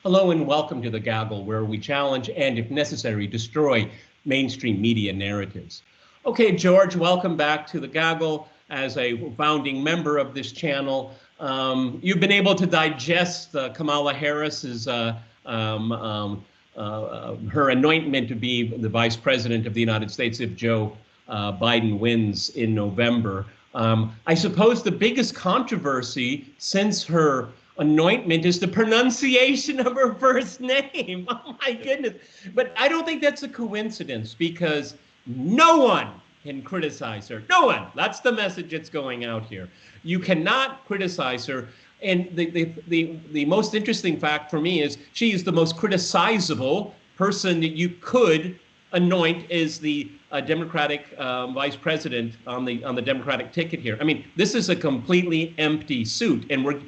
Hello and welcome to The Gaggle, where we challenge and, if necessary, destroy mainstream media narratives. Okay, George, welcome back to The Gaggle as a founding member of this channel. You've been able to digest Kamala Harris's her anointment to be the Vice President of the United States if Joe Biden wins in November. I suppose the biggest controversy since her anointment is the pronunciation of her first name. Oh my goodness. But I don't think that's a coincidence because no one can criticize her. No one. That's the message that's going out here. You cannot criticize her. And the most interesting fact for me is she is the most criticizable person that you could anoint as the Democratic vice president on the Democratic ticket here. I mean, this is a completely empty suit, and we're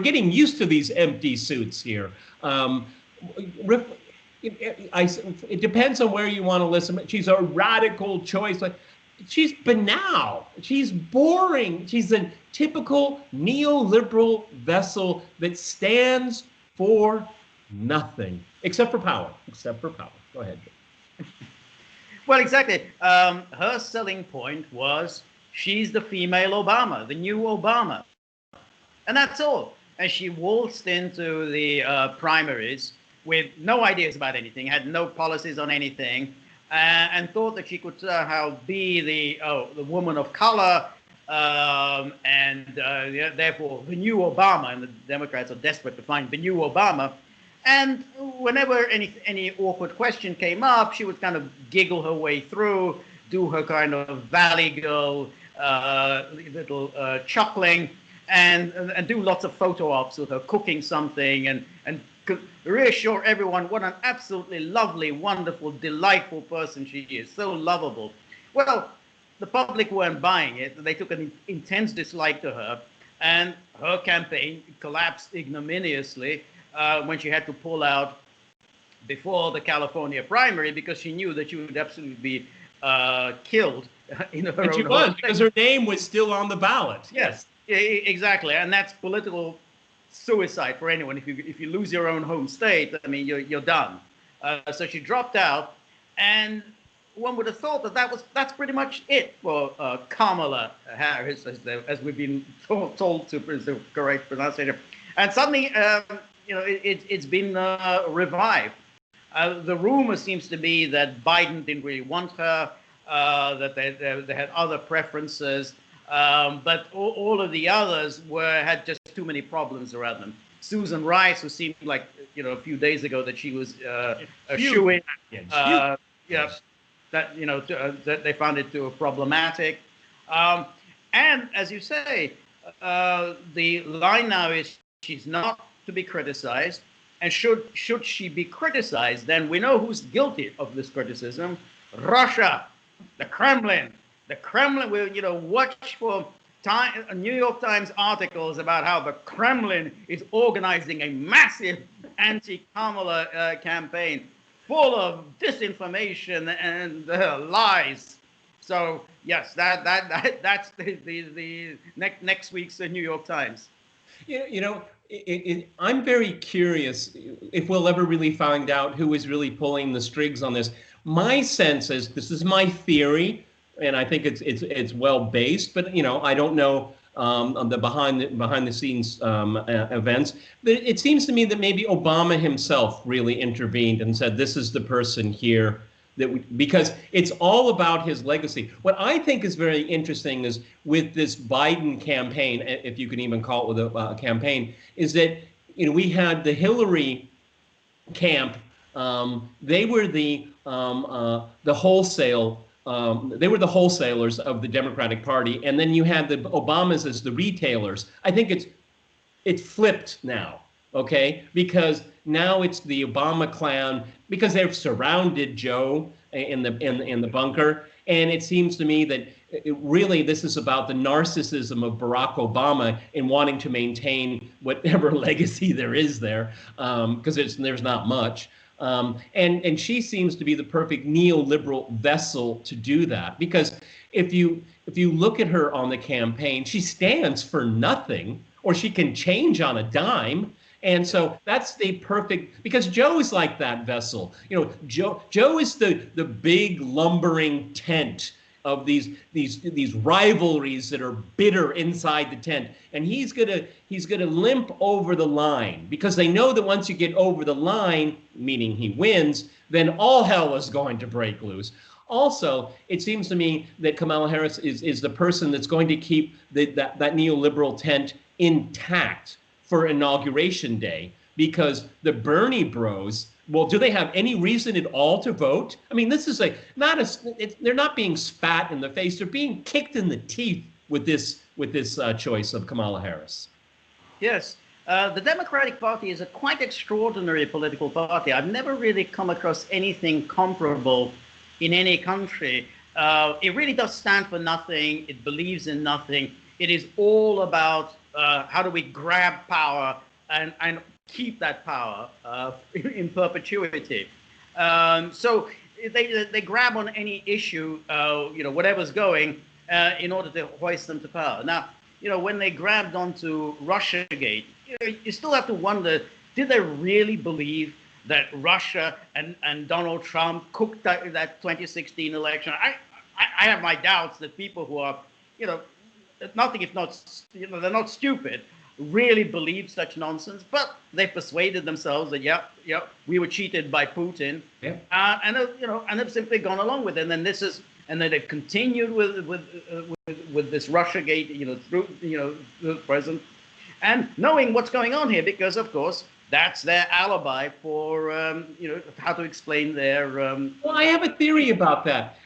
getting used to these empty suits here. It depends on where you want to listen. She's a radical choice. Like, she's banal. She's boring. She's a typical neoliberal vessel that stands for nothing except for power. Except for power. Go ahead. Well, exactly. Her selling point was she's the female Obama, the new Obama. And that's all. And she waltzed into the primaries with no ideas about anything, had no policies on anything, and thought that she could somehow be the woman of color, and therefore the new Obama. And the Democrats are desperate to find the new Obama. And whenever any awkward question came up, she would kind of giggle her way through, do her kind of valley girl little chuckling, and do lots of photo ops with her cooking something, and reassure everyone what an absolutely lovely, wonderful, delightful person she is, so lovable. Well, the public weren't buying it. They took an intense dislike to her, and her campaign collapsed ignominiously when she had to pull out before the California primary because she knew that she would absolutely be killed in her own home. And she was, because her name was still on the ballot. Yes, exactly. And that's political suicide for anyone. If you lose your own home state, I mean, you're done. So she dropped out, and one would have thought that's pretty much it for Kamala Harris, as we've been told to is the correct pronunciation. And suddenly, it's been revived. The rumor seems to be that Biden didn't really want her, that they had other preferences, but all of the others had just too many problems around them. Susan Rice, who seemed like a few days ago that she was a shoo-in, that they found it too problematic, and as you say, the line now is she's not to be criticized, and should she be criticized, then we know who's guilty of this criticism: Russia, the Kremlin. The Kremlin will, watch for New York Times articles about how the Kremlin is organizing a massive anti-Kamala campaign full of disinformation and lies. So yes, that's the next week's New York Times. I'm very curious if we'll ever really find out who is really pulling the strings on this. My sense is, this is my theory, and I think it's well based, but I don't know the behind the scenes events. But it seems to me that maybe Obama himself really intervened and said, this is the person here because it's all about his legacy. What I think is very interesting is with this Biden campaign, if you can even call it a campaign, is that we had the Hillary camp. They were the wholesale. They were the wholesalers of the Democratic Party, and then you had the Obamas as the retailers. I think it's flipped now, okay? Because now it's the Obama clan, because they've surrounded Joe in the bunker, and it seems to me that really this is about the narcissism of Barack Obama in wanting to maintain whatever legacy there is there, because there's not much. And she seems to be the perfect neoliberal vessel to do that, because if you look at her on the campaign, she stands for nothing, or she can change on a dime. And so that's the perfect, because Joe is like that vessel. Joe is the big lumbering tent of these rivalries that are bitter inside the tent, and he's gonna limp over the line, because they know that once you get over the line, meaning he wins, then all hell is going to break loose. Also, it seems to me that Kamala Harris is the person that's going to keep that neoliberal tent intact for Inauguration Day, because the Bernie bros, well, do they have any reason at all to vote? I mean, this is they're not being spat in the face, they're being kicked in the teeth with this choice of Kamala Harris. Yes. The Democratic Party is a quite extraordinary political party. I've never really come across anything comparable in any country. It really does stand for nothing. It believes in nothing. It is all about how do we grab power and keep that power in perpetuity. So they grab on any issue, whatever's going, in order to hoist them to power. Now, when they grabbed onto Russiagate, you still have to wonder, did they really believe that Russia and Donald Trump cooked that 2016 election? I have my doubts that people who are, nothing if not, they're not stupid, really believe such nonsense, but they persuaded themselves that we were cheated by Putin, and have simply gone along with it. And then they've continued with this Russiagate, through the present, and knowing what's going on here, because of course that's their alibi for how to explain their. Well, I have a theory about that.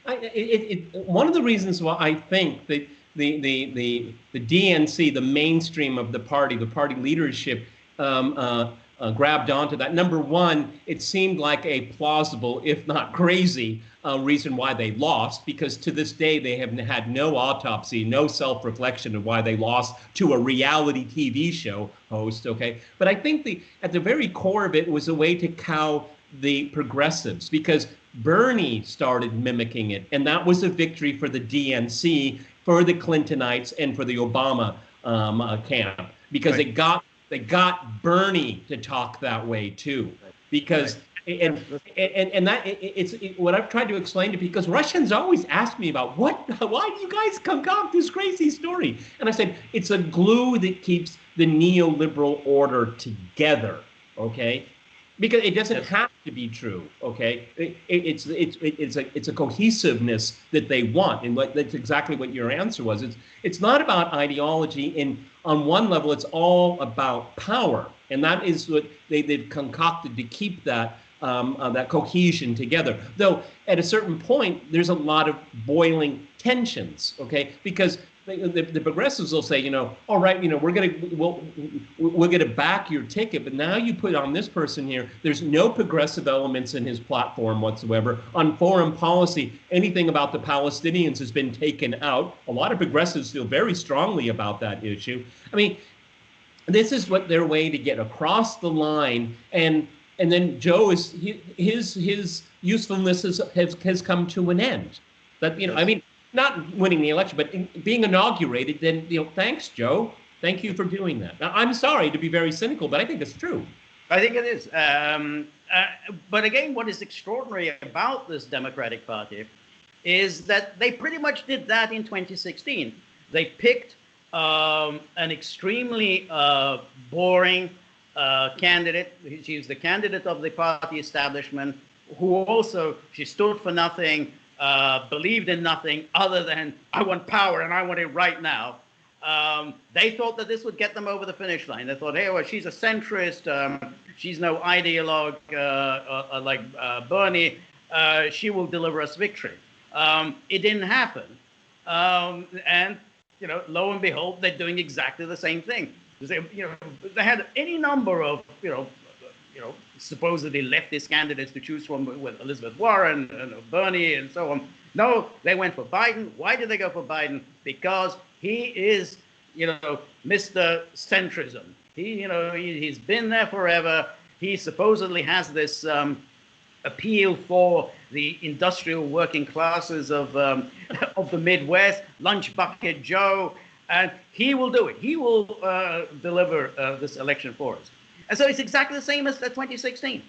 One of the reasons why I think that the DNC, the mainstream of the party leadership, grabbed onto that. Number one, it seemed like a plausible, if not crazy, reason why they lost, because to this day they have had no autopsy, no self-reflection of why they lost to a reality TV show host. Okay, but I think at the very core of it was a way to cow the progressives, because Bernie started mimicking it, and that was a victory for the DNC, for the Clintonites, and for the Obama camp, because they got Bernie to talk that way too, because and that it's what I've tried to explain to people, because Russians always ask me about why do you guys concoct this crazy story, and I said it's a glue that keeps the neoliberal order together, okay? Because it doesn't have to be true, okay? It's a cohesiveness that they want, and that's exactly what your answer was. It's not about ideology. On one level, it's all about power, and that is what they've concocted to keep that cohesion together. Though at a certain point, there's a lot of boiling tensions, okay? Because the progressives will say, all right, we're gonna back your ticket, but now you put on this person here. There's no progressive elements in his platform whatsoever. On foreign policy, anything about the Palestinians has been taken out. A lot of progressives feel very strongly about that issue. I mean, this is what their way to get across the line, and then Joe his usefulness has come to an end. That I mean. Not winning the election, but being inaugurated, then, thanks, Joe. Thank you for doing that. Now, I'm sorry to be very cynical, but I think it's true. I think it is. But again, what is extraordinary about this Democratic Party is that they pretty much did that in 2016. They picked an extremely boring candidate. She's the candidate of the party establishment, who also, she stood for nothing, believed in nothing other than, I want power and I want it right now. They thought that this would get them over the finish line. They thought, hey, well, she's a centrist. She's no ideologue like Bernie. She will deliver us victory. It didn't happen. And, lo and behold, they're doing exactly the same thing. They had any number of, supposedly leftist candidates to choose from, with Elizabeth Warren and Bernie and so on. No, they went for Biden. Why did they go for Biden? Because he is, Mr. Centrism. He's been there forever. He supposedly has this appeal for the industrial working classes of the Midwest, Lunch Bucket Joe, and he will do it. He will deliver this election for us. And so it's exactly the same as the 2016.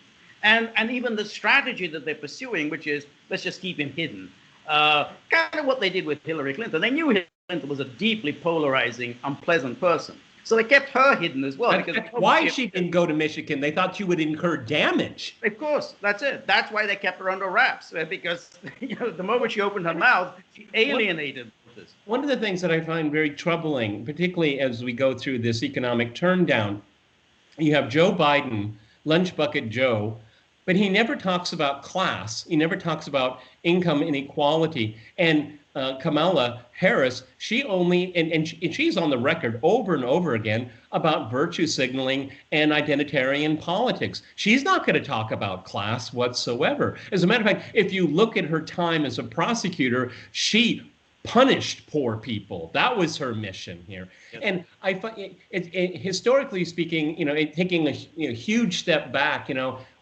And even the strategy that they're pursuing, which is let's just keep him hidden, kind of what they did with Hillary Clinton. They knew Hillary Clinton was a deeply polarizing, unpleasant person. So they kept her hidden as well. That's why she didn't go to Michigan. They thought she would incur damage. Of course, that's it. That's why they kept her under wraps, because the moment she opened her mouth, she alienated voters. One of the things that I find very troubling, particularly as we go through this economic turndown, you have Joe Biden, Lunch Bucket Joe, but he never talks about class. He never talks about income inequality. And Kamala Harris, she only, and she's on the record over and over again about virtue signaling and identitarian politics. She's not going to talk about class whatsoever. As a matter of fact, if you look at her time as a prosecutor, she punished poor people. That was her mission here. Yep. And I find historically speaking, taking a huge step back,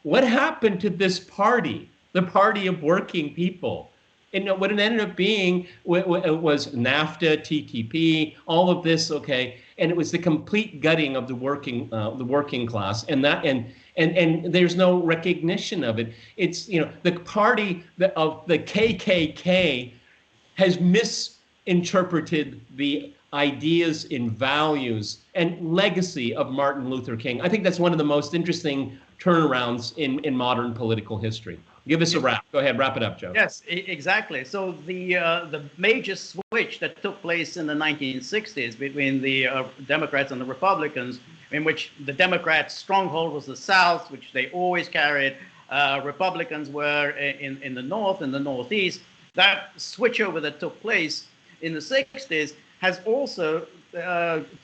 what happened to this party, the party of working people? And what it ended up being was NAFTA, TTP, all of this, okay, and it was the complete gutting of the working class, and there's no recognition of it. It's the party of the KKK has misinterpreted the ideas and values and legacy of Martin Luther King. I think that's one of the most interesting turnarounds in modern political history. Give us a wrap. Go ahead, wrap it up, Joe. Yes, exactly. So the major switch that took place in the 1960s between the Democrats and the Republicans, in which the Democrats' stronghold was the South, which they always carried. Republicans were in the North and the Northeast. That switchover that took place in the 60s has also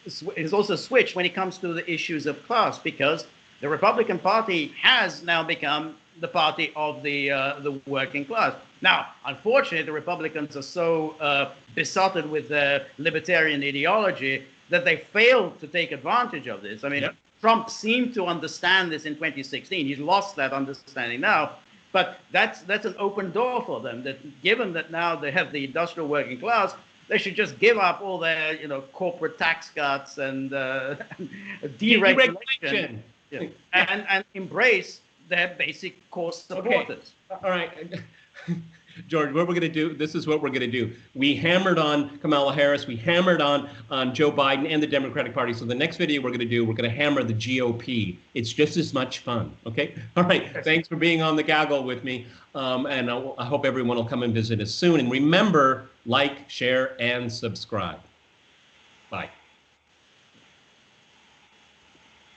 switched when it comes to the issues of class, because the Republican Party has now become the party of the working class. Now, unfortunately, the Republicans are so besotted with their libertarian ideology that they failed to take advantage of this. I mean, yep. Trump seemed to understand this in 2016. He's lost that understanding now. But that's an open door for them, that given that now they have the industrial working class, they should just give up all their corporate tax cuts and deregulation. Yeah. and embrace their basic core supporters. Okay. All right. George, what we're going to do, this is what we're going to do. We hammered on Kamala Harris. We hammered on Joe Biden and the Democratic Party. So the next video we're going to do, we're going to hammer the GOP. It's just as much fun. Okay. All right. Thanks for being on the gaggle with me. And I hope everyone will come and visit us soon. And remember, like, share, and subscribe. Bye.